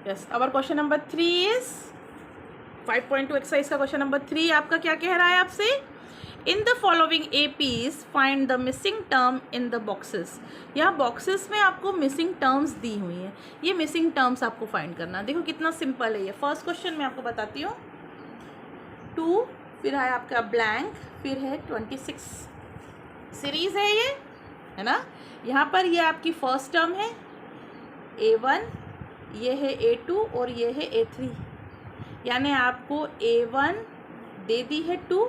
Yes, our question number 3 is 5.2 exercise का question number 3 आपका क्या कह रहा है आपसे? In the following APs find the missing term in the boxes. यहाँ बॉक्सेस में आपको मिसिंग टर्म्स दी हुई हैं, ये मिसिंग टर्म्स आपको फाइंड करना। देखो कितना सिंपल है ये। फर्स्ट क्वेश्चन मैं आपको बताती हूँ। 2, फिर है आपका ब्लैंक, फिर है 26 सीरीज है ये, है ना। यहाँ पर ये आपकी फर्स्ट टर्म है A1, ये है A2 और ये है A3। यानी आपको A1 दे दी है 2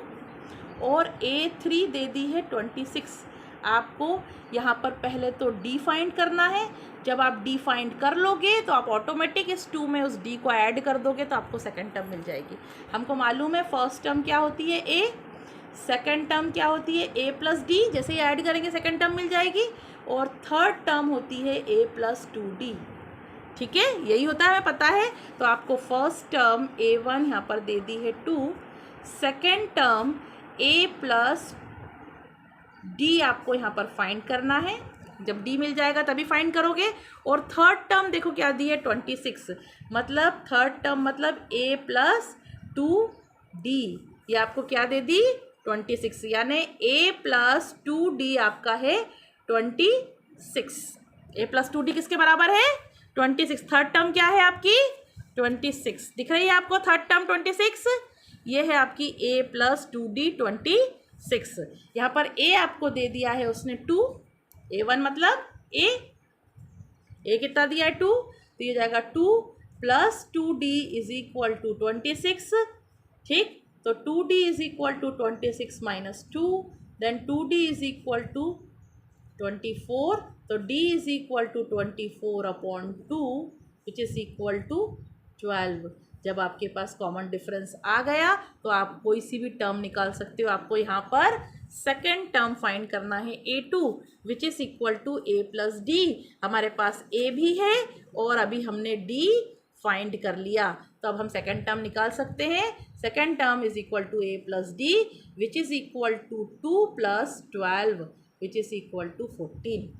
और A3 दे दी है 26। आपको यहाँ पर पहले तो D फाइंड करना है। जब आप D फाइंड कर लोगे तो आप ऑटोमेटिक इस 2 में उस D को ऐड कर दोगे तो आपको सेकंड टर्म मिल जाएगी। हमको मालूम है फर्स्ट टर्म क्या होती है A, सेकंड टर्म क्या होती है A प्लस D, जैसे ही ऐड करेंगे सेकंड टर्म मिल जाएगी। और थर्ड टर्म होती है A प्लस 2D। ठीक है, यही होता है, हमें पता है। तो आपको फर्स्ट टर्म A1 यहाँ पर दे दी है 2, second term A plus D आपको यहाँ पर फाइंड करना है। जब D मिल जाएगा तभी फाइंड करोगे। और थर्ड टर्म देखो क्या दी है 26, मतलब थर्ड टर्म मतलब A प्लस 2D, ये आपको क्या दे दी 26, यानी A प्लस 2D आपका है 26। A प्लस 2D किसके बराबर है 26। थर्ड टर्म क्या है आपकी 26, दिख रही है आपको थर्ड टर्म 26, ये है आपकी A प्लस 2D 26। यहाँ पर A आपको दे दिया है उसने 2, A1 मतलब A कितना दिया है 2, तो ये जाएगा 2 plus 2D is equal to 26। ठीक, तो 2D is equal to 26 minus 2, then 2D is equal to 24, तो D is equal to 24 upon 2 which is equal to 12। जब आपके पास कॉमन डिफरेंस आ गया तो आप कोई सी भी टर्म निकाल सकते हो। आपको यहाँ पर सेकेंड टर्म फाइंड करना है A2 which is equal to A plus D। हमारे पास A भी है और अभी हमने D फाइंड कर लिया, तो अब हम सेकेंड टर्म निकाल सकते हैं। Second term is equal to A plus D which is equal to 2 plus 12 which is equal to 14।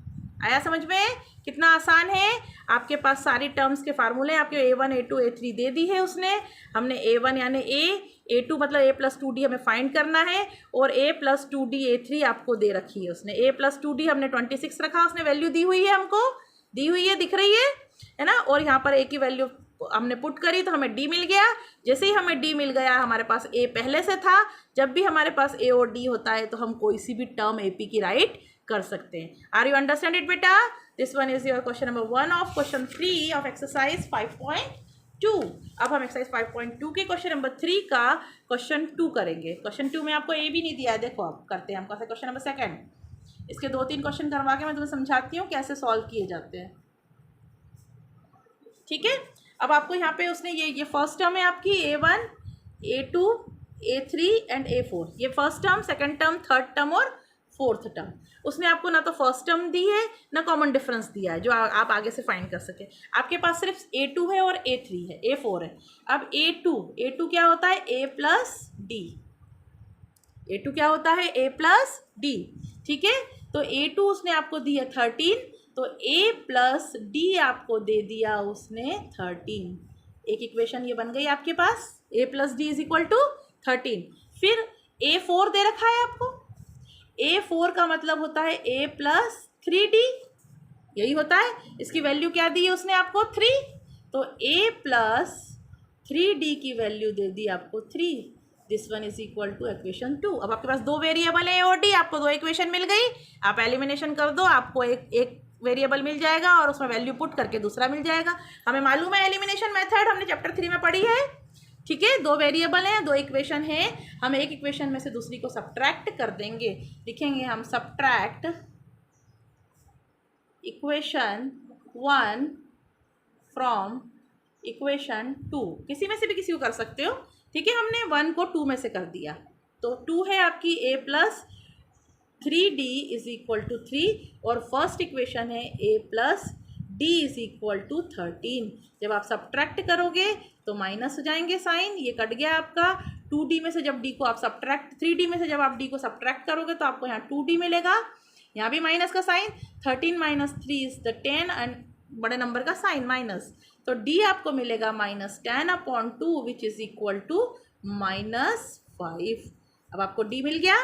आया समझ में? कितना आसान है। आपके पास सारी टर्म्स के फार्मूले आपके A1 A2 A3 दे दी है उसने। हमने A1 यानी A2 मतलब A प्लस 2D हमें फाइंड करना है, और A प्लस 2D A3 आपको दे रखी है उसने। A प्लस 2D हमने 26 रखा, उसने वैल्यू दी हुई है, हमको दी हुई है, दिख रही है ना। और यहाँ पर A की वैल्यू हमने पुट करी तो हमें D मिल गया। जैसे ही हमें D मिल गया, हमारे पास A पहले से था। जब भी हमारे पास A और D होता है तो हम कोई सी भी टर्म AP की राइट कर सकते हैं। आर यू अंडरस्टैंड इट बेटा? This one is your question number 1 of question 3 of exercise 5.2। अब हम एक्सरसाइज 5.2 के क्वेश्चन नंबर 3 का क्वेश्चन 2 करेंगे। क्वेश्चन 2 में आपको A भी नहीं दिया है, देखो आप करते हैं। हम करते हैं क्वेश्चन नंबर 2। इसके 2-3 क्वेश्चन करवा के मैं तुम्हें समझाती हूँ कैसे सॉल्व किए जाते हैं। ठीक है, अब आपको यहाँ पे उसने ये फर्स्ट टर्म है आपकी A1 A2 A3 and A4। ये first term, second term, third term और फोर्थ टर्म। उसने आपको ना तो फर्स्ट टर्म दी है ना कॉमन डिफरेंस दिया है जो आप आगे से फाइंड कर सके। आपके पास सिर्फ A2 है और A3 है, A4 है। अब A2 क्या होता है A प्लस D। A2 क्या होता है A प्लस D। ठीक है, तो A2 उसने आपको दी है 13, तो A प्लस D आपको दे दिया उसने 13। एक इक्वेशन ये बन गई आपके पास, A plus D is equal to 13। फिर A4 दे रखा है आपको। A4 का मतलब होता है A प्लस 3D, यही होता है। इसकी वैल्यू क्या दी है उसने आपको 3, तो A प्लस 3D की वैल्यू दे दी आपको 3। This one is equal to equation 2। अब आपके पास 2 वेरिएबल है A और D, आपको 2 इक्वेशन मिल गई। आप एलिमिनेशन कर दो, आपको एक वेरिएबल मिल जाएगा और उसमें वैल्यू पुट करके दूसरा मिल जाएगा। हमें मालूम है एलिमिनेशन मेथड, हमने चैप्टर 3 में पढ़ी है। ठीक है, 2 वेरिएबल हैं, 2 इक्वेशन है। हम एक इक्वेशन में से दूसरी को सब्ट्रैक्ट कर देंगे। लिखेंगे हम सब्ट्रैक्ट इक्वेशन 1 फ्रॉम इक्वेशन 2। किसी में से भी किसी को कर सकते हो। ठीक है, हमने 1 को 2 में से कर दिया, तो 2 है आपकी A plus 3D is equal to 3, और फर्स्ट इक्वेशन है A plus D is equal to 13। जब आप सब्ट्रैक्ट करोगे तो माइनस हो जाएंगे साइन, ये कट गया आपका। 2D में से जब D को आप सब्ट्रैक्ट 3D में से जब आप D को सब्ट्रैक्ट करोगे तो आपको यहाँ 2D मिलेगा, यहाँ भी माइनस का sign. 13 minus 3 is the 10 and बड़े नंबर का साइन माइनस, तो डी आपको मिलेगा -10/2 विच इज इक्वल टू -5। अब आपको डी मिल गया।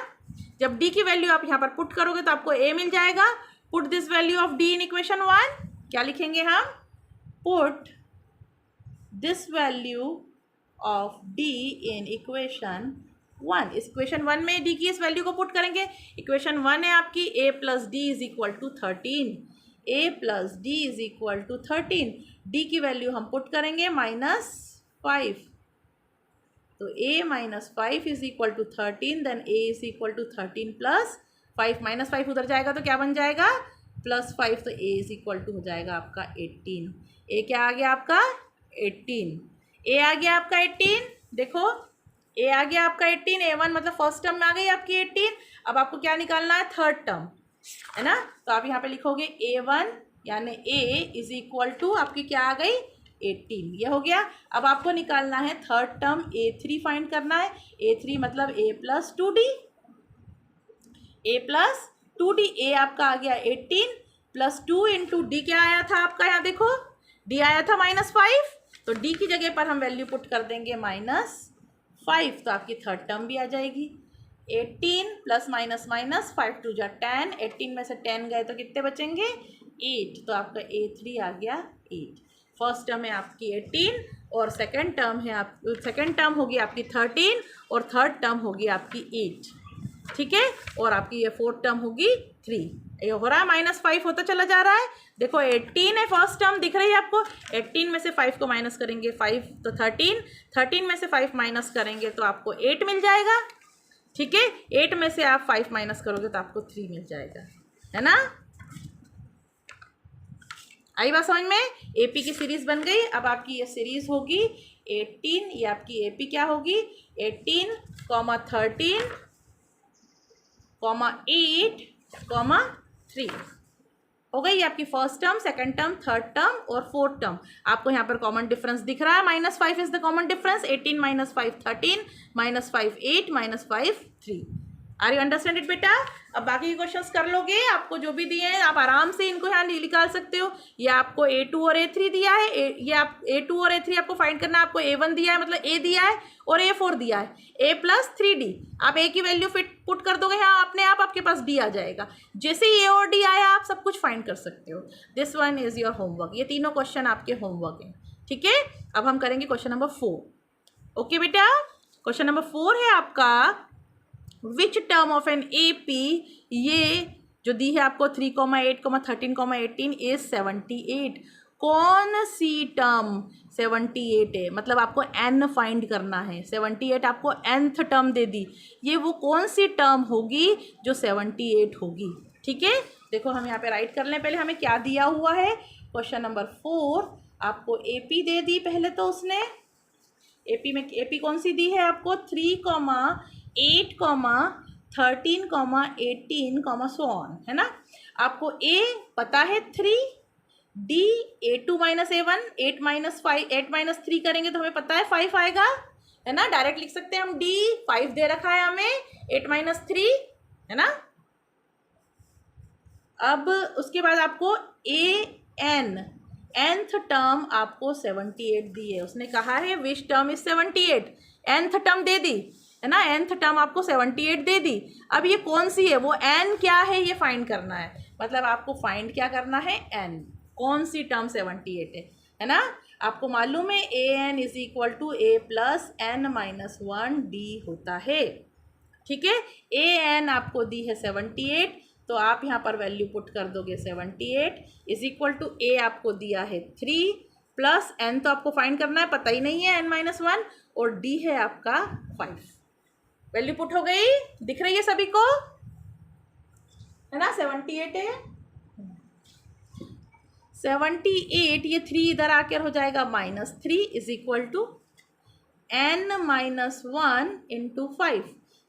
जब डी की वैल्यू आप यहाँ पर पुट करोगे तो आपको ए मिल जाएगा। Put this value of D in equation 1, क्या लिखेंगे हम? Put this value of D in equation 1। इस इक्वेशन 1 में डी की इस वैल्यू को पुट करेंगे। इक्वेशन 1 है आपकी a plus D is equal to 13, a plus D is equal to 13। D की वैल्यू हम पुट करेंगे -5, तो a minus 5 is equal to 13, then a is equal to 13 plus 5, -5 उधर जाएगा तो क्या बन जाएगा? +5, तो a इज इक्वल टू हो जाएगा आपका 18। a क्या आ गया आपका? 18। a आ गया आपका 18, देखो a आ गया आपका 18, a1 मतलब फर्स्ट टर्म में आ गई आपकी 18। अब आपको क्या निकालना है? थर्ड टर्म, है ना। तो आप यहाँ पे लिखोगे a1 यानी a इज इक्वल टू आपकी क्या आ गई? 18, ये हो गया। अब आपको निकालना है थर्ड टर्म a3 फाइंड करना है। a3 मतलब a plus 2d, a plus 2d। a आपका आ गया 18 प्लस 2 इंटू डी क्या आया था आपका? यहाँ देखो d आया था -5, तो d की जगह पर हम वैल्यू पुट कर देंगे -5, तो आपकी थर्ड टर्म भी आ जाएगी। 18 प्लस माइनस माइनस 5 2 जा 10, 18 में से 10 गए तो कितने बचेंगे? 8, तो आपका a3 आ गया 8। फर्स्ट टर्म है आपकी 18 और सेकंड टर्म होगी आपकी 13 और थर्ड टर्म होगी आपकी 8, ठीक है। और आपकी ये फोर्थ टर्म होगी 3। ये हो रहा है -5 होता चला जा रहा है। देखो 18 है फर्स्ट टर्म, दिख रही है आपको। 18 में से 5 को माइनस करेंगे 5 तो 13, 13 में से 5 माइनस करेंगे तो आपको 8 मिल जाएगा, ठीक है। 8 में से आप 5 माइनस करोगे तो आपको 3 मिल जाएगा, है ना। आई बात समझ में? एपी की सीरीज बन गई। अब आपकी ये सीरीज होगी 18, ये आपकी एपी क्या होगी? 18, 13, 8, 3 हो गई आपकी first term, second term, third term और फोर्थ टर्म। आपको यहाँ पर कॉमन डिफरेंस दिख रहा है, -5 is the common difference. 18 - 5 13, -5 8, -5 3। Are you understand it बेटा? अब बाकी के क्वेश्चंस कर लोगे, आपको जो भी दिए हैं आप आराम से इनको यहाँ निकाल सकते हो। ये आपको A2 और A3 दिया है, ये आप A2 और A3 आपको फाइंड करना है। आपको A1 दिया है मतलब A दिया है और A4 दिया है, A प्लस 3D। आप A की वैल्यू पुट कर दोगे यहाँ अपने आप आपके पास D आ जाएगा। जैसे ही A और D आया आप सब कुछ फाइंड कर सकते हो। This one is your homework. ये तीनों क्वेश्चन आपके होमवर्क हैं, ठीक है। अब हम करेंगे क्वेश्चन नंबर 4। ओके बेटा, क्वेश्चन नंबर 4 है आपका which term of an AP, ये जो दी है आपको 3, 8, 13, 18 इज 78। कौन सी टर्म 78 है? मतलब आपको n फाइंड करना है। 78 आपको nth टर्म दे दी, ये वो कौन सी टर्म होगी जो 78 होगी, ठीक है। देखो हम यहाँ पे राइट कर लें। पहले हमें क्या दिया हुआ है? क्वेश्चन नंबर 4 आपको AP दे दी पहले तो उसने। AP में AP कौन सी दी है आपको? 3, 8, 13, 18, सो ऑन, है ना। आपको A पता है 3, D A2 - A1, 8 - 3 करेंगे तो हमें पता है 5 आएगा, है ना। डायरेक्ट लिख सकते हैं हम D, 5 दे रखा है हमें, 8 - 3, है ना। अब उसके बाद आपको nth टर्म आपको 78 दी है। उसने कहा है which term is 78, nth term दे दी, है ना। nth टर्म आपको 78 दे दी। अब ये कौन सी है? वो n क्या है ये फाइंड करना है। मतलब आपको फाइंड क्या करना है? n, कौन सी टर्म 78 है ना। आपको मालूम है an is equal to a plus n-1d होता है, ठीक है। an आपको दी है 78, तो आप यहाँ पर वैल्यू पुट कर दोगे 78 इज इक्वल टू a आपको दिया है 3 प्लस n तो आपको फाइंड करना है, पता ही नहीं है n-1, और d है आपका 5। वैल्यू पुट हो गई, दिख रही है सभी को, है ना। 78 है, 78, ये 3 इधर आकर हो जाएगा -3 is equal to n-1 into 5।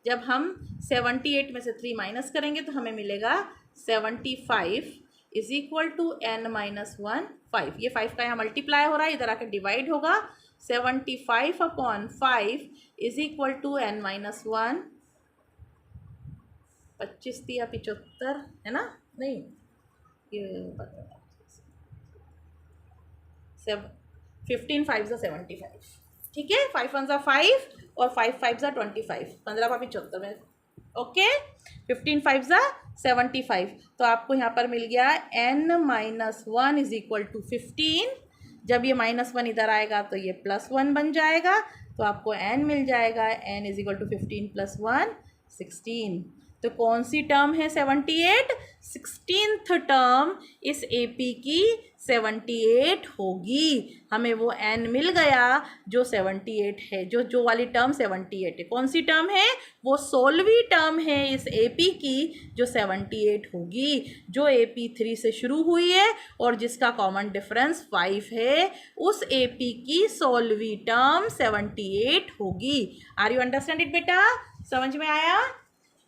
जब हम 78 में से 3 माइनस करेंगे तो हमें मिलेगा 75 इज इक्वल टू n-1 5। ये 5 का यहाँ मल्टीप्लाई हो रहा है, इधर आकर डिवाइड होगा। 75/5 इज इक्वल टू n-1, 25 या 75, है ना। नहीं, ये 15 5 ज़ा 75, ठीक है। 5 1 ज़ा 5 और 5 5 ज़ा 25, 15 पापी 74 में, ओके। 15 5 ज़ा 75, तो आपको यहाँ पर मिल गया n-1 इज इक्वल टू 15। जब ये -1 इधर आएगा तो ये +1 बन जाएगा, तो आपको n मिल जाएगा, n इज इक्वल टू 15 + 1 16। तो कौन सी टर्म है 78? 16th टर्म इस AP की 78 होगी। हमें वो n मिल गया जो 78 है, जो वाली टर्म 78 है। कौन सी टर्म है? वो 16वीं टर्म है इस AP की जो 78 होगी, जो AP 3 से शुरू हुई है और जिसका कॉमन डिफरेंस 5 है। उस AP की 16वीं टर्म 78 होगी। आर यू अंडरस्टैंड इट बेटा? समझ में आया?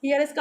Here is